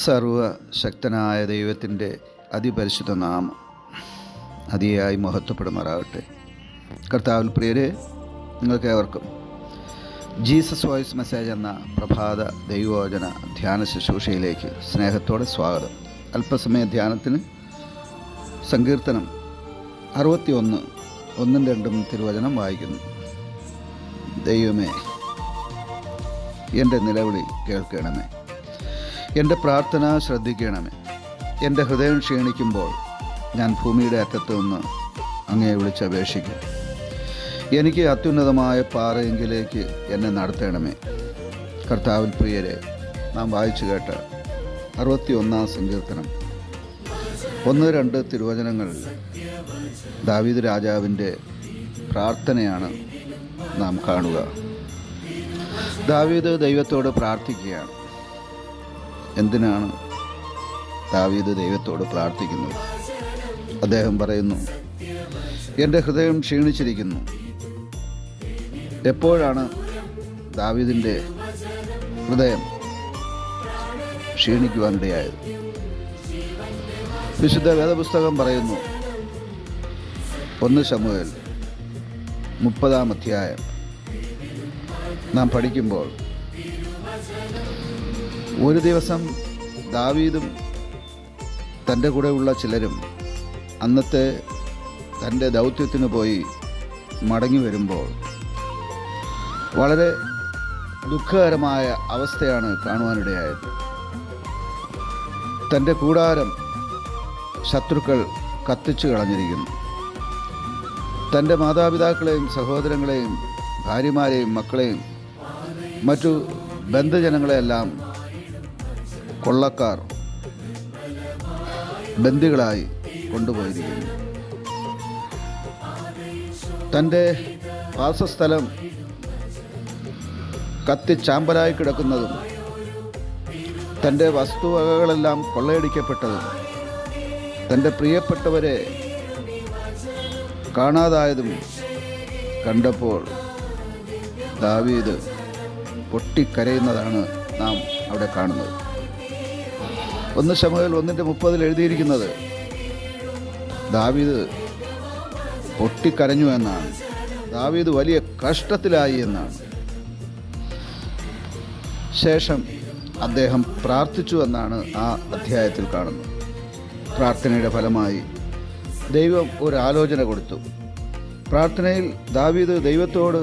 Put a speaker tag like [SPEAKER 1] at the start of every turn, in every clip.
[SPEAKER 1] സർവശക്തനായ ദൈവത്തിൻ്റെ അതിപരിശുദ്ധ നാമം അതിയായി മഹത്വപ്പെടുമാറാകട്ടെ. കർത്താവിൽ പ്രിയരെ, നിങ്ങൾക്കേവർക്കും ജീസസ് വോയിസ് മെസ്സേജ് എന്ന പ്രഭാത ദൈവവചന ധ്യാന ശുശ്രൂഷയിലേക്ക് സ്നേഹത്തോടെ സ്വാഗതം. അല്പസമയ ധ്യാനത്തിന് സങ്കീർത്തനം 61 1ഉം 2ഉം തിരുവചനം വായിക്കുന്നു. ദൈവമേ, എൻ്റെ നിലവിളി കേൾക്കണമേ, എൻ്റെ പ്രാർത്ഥന ശ്രദ്ധിക്കണമേ. എൻ്റെ ഹൃദയം ക്ഷീണിക്കുമ്പോൾ ഞാൻ ഭൂമിയുടെ അറ്റത്തു നിന്ന് അങ്ങയെ വിളിച്ചപേക്ഷിക്കും. എനിക്ക് അത്യുന്നതമായ പാറയെങ്കിലേക്ക് എന്നെ നടത്തണമേ. കർത്താവിൽ പ്രിയരെ, നാം വായിച്ചു കേട്ട 61 സങ്കീർത്തനം 1-2 തിരുവചനങ്ങൾ ദാവീദ് രാജാവിൻ്റെ പ്രാർത്ഥനയാണ് നാം കാണുക. ദാവീദ് ദൈവത്തോട് പ്രാർത്ഥിക്കുകയാണ്. എന്തിനാണ് ദാവീദ് ദൈവത്തോട് പ്രാർത്ഥിക്കുന്നത്? അദ്ദേഹം പറയുന്നു, എൻ്റെ ഹൃദയം ക്ഷീണിച്ചിരിക്കുന്നു. എപ്പോഴാണ് ദാവീദിൻ്റെ ഹൃദയം ക്ഷീണിക്കുവാനിടയായത്? വിശുദ്ധ വേദപുസ്തകം പറയുന്നു, 1 ശമൂവേൽ 30-ാം അധ്യായം നാം പഠിക്കുമ്പോൾ, ഒരു ദിവസം ദാവീദും തൻ്റെ കൂടെയുള്ള ചിലരും അന്നത്തെ തൻ്റെ ദൗത്യത്തിന് പോയി മടങ്ങി വരുമ്പോൾ വളരെ ദുഃഖകരമായ അവസ്ഥയാണ് കാണുവാനിടയായത്. തൻ്റെ കൂടാരം ശത്രുക്കൾ കത്തിച്ചു കളഞ്ഞിരിക്കുന്നു. തൻ്റെ മാതാപിതാക്കളെയും സഹോദരങ്ങളെയും ഭാര്യമാരെയും മക്കളെയും മറ്റു ബന്ധുജനങ്ങളെയെല്ലാം കൊള്ളക്കാർ ബന്ദികളായി കൊണ്ടുപോയിരിക്കുന്നു. തൻ്റെ വാസസ്ഥലം കത്തിച്ചാമ്പലായി കിടക്കുന്നതും തൻ്റെ വസ്തുവകകളെല്ലാം കൊള്ളയടിക്കപ്പെട്ടതും തൻ്റെ പ്രിയപ്പെട്ടവരെ കാണാതായതും കണ്ടപ്പോൾ ദാവീദ് പൊട്ടിക്കരയുന്നതാണ് നാം അവിടെ കാണുന്നത്. 1 ശമൂവേൽ 1:30 എഴുതിയിരിക്കുന്നത് ദാവീദ് പൊട്ടിക്കരഞ്ഞു എന്നാണ്. ദാവീദ് വലിയ കഷ്ടത്തിലായി എന്നാണ്. ശേഷം അദ്ദേഹം പ്രാർത്ഥിച്ചു എന്നാണ് ആ അധ്യായത്തിൽ കാണുന്നത്. പ്രാർത്ഥനയുടെ ഫലമായി ദൈവം ഒരു ആലോചന കൊടുത്തു. പ്രാർത്ഥനയിൽ ദാവീദ് ദൈവത്തോട്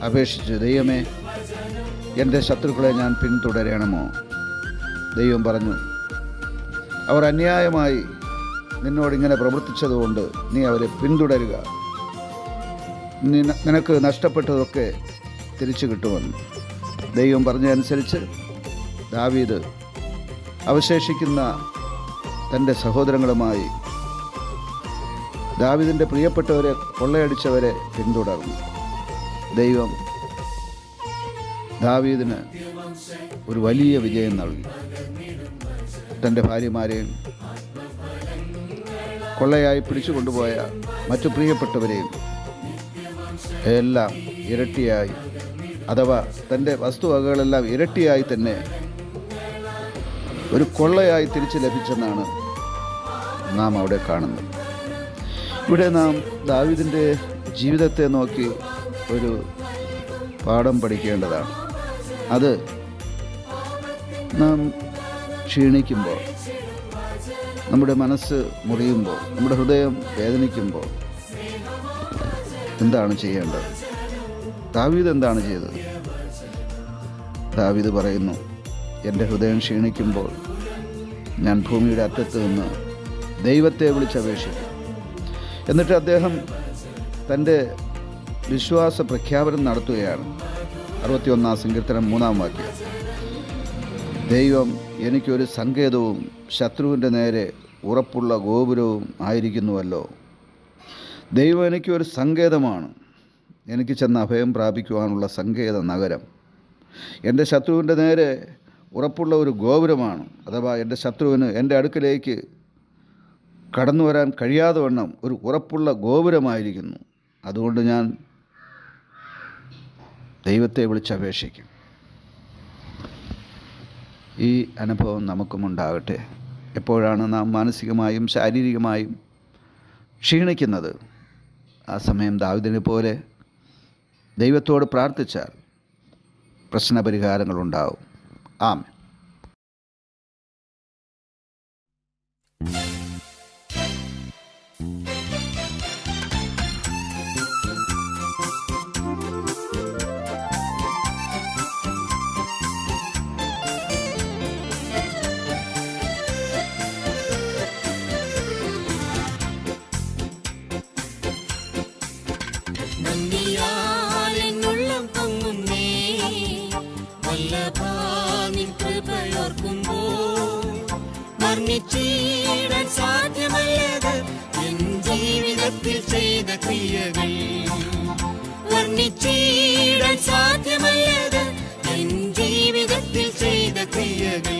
[SPEAKER 1] അപേക്ഷിച്ചു, ദൈവമേ, എൻ്റെ ശത്രുക്കളെ ഞാൻ പിന്തുടരണമോ? ദൈവം പറഞ്ഞു, അവർ അന്യായമായി നിന്നോടിങ്ങനെ പ്രവർത്തിച്ചതുകൊണ്ട് നീ അവരെ പിന്തുടരുക. നിനക്ക് നഷ്ടപ്പെട്ടതൊക്കെ തിരിച്ചു കിട്ടുമെന്ന്. ദൈവം പറഞ്ഞതനുസരിച്ച് ദാവീദ് അവശേഷിക്കുന്ന തൻ്റെ സഹോദരങ്ങളുമായി ദാവീദിൻ്റെ പ്രിയപ്പെട്ടവരെ കൊള്ളയടിച്ചവരെ പിന്തുടർന്നു. ദൈവം ദാവീദിന് ഒരു വലിയ വിജയം നൽകി. തൻ്റെ ഭാര്യമാരെയും കൊള്ളയായി പിടിച്ചു കൊണ്ടുപോയ മറ്റു പ്രിയപ്പെട്ടവരെയും എല്ലാം ഇരട്ടിയായി, അഥവാ തൻ്റെ വസ്തുവകകളെല്ലാം ഇരട്ടിയായി തന്നെ ഒരു കൊള്ളയായി തിരിച്ചു ലഭിച്ചെന്നാണ് നാം അവിടെ കാണുന്നത്. ഇവിടെ നാം ദാവീദിൻ്റെ ജീവിതത്തെ നോക്കി ഒരു പാഠം പഠിക്കേണ്ടതാണ്. അത് നാം ക്ഷീണിക്കുമ്പോൾ, നമ്മുടെ മനസ്സ് മുറിയുമ്പോൾ, നമ്മുടെ ഹൃദയം വേദനിക്കുമ്പോൾ എന്താണ് ചെയ്യേണ്ടത്? ദാവീദ് എന്താണ് ചെയ്തത്? ദാവീദ് പറയുന്നു, എൻ്റെ ഹൃദയം ക്ഷീണിക്കുമ്പോൾ ഞാൻ ഭൂമിയുടെ അറ്റത്ത് നിന്ന് ദൈവത്തെ വിളിച്ചപേക്ഷിക്കും. എന്നിട്ട് അദ്ദേഹം തൻ്റെ വിശ്വാസ പ്രഖ്യാപനം നടത്തുകയാണ്. 61 സങ്കീർത്തനം 3-ാം വാക്യം, ദൈവം എനിക്കൊരു സങ്കേതവും ശത്രുവിൻ്റെ നേരെ ഉറപ്പുള്ള ഗോപുരവും ആയിരിക്കുന്നുവല്ലോ. ദൈവം എനിക്കൊരു സങ്കേതമാണ്, എനിക്ക് ചെന്ന് അഭയം പ്രാപിക്കുവാനുള്ള സങ്കേത നഗരം. എൻ്റെ ശത്രുവിൻ്റെ നേരെ ഉറപ്പുള്ള ഒരു ഗോപുരമാണ്, അഥവാ എൻ്റെ ശത്രുവിന് എൻ്റെ അടുക്കലേക്ക് കടന്നു വരാൻ കഴിയാതെ വണ്ണം ഒരു ഉറപ്പുള്ള ഗോപുരമായിരിക്കുന്നു. അതുകൊണ്ട് ഞാൻ ദൈവത്തെ വിളിച്ചപേക്ഷിക്കും. ഈ അനുഭവം നമുക്കും ഉണ്ടാകട്ടെ. എപ്പോഴാണ് നാം മാനസികമായും ശാരീരികമായും ക്ഷീണിക്കുന്നത്, ആ സമയം ദാവീദിനെ പോലെ ദൈവത്തോട് പ്രാർത്ഥിച്ചാൽ പ്രശ്നപരിഹാരങ്ങളുണ്ടാവും. ആമേൻ.
[SPEAKER 2] നന്ദിയാലെന്നുള്ളം പൊങ്ങുന്നേ, വല്ലഭാനിൻ കൃപയോർക്കുമ്പോൾ വർണ്ണിച്ചിടാൻ സാധ്യമല്ലത് എൻ ജീവിതത്തിൽ ചെയ്ത ക്രിയകൾ. വർണ്ണിച്ചിടാൻ സാധ്യമല്ലത് എൻ ജീവിതത്തിൽ ചെയ്ത ക്രിയകൾ.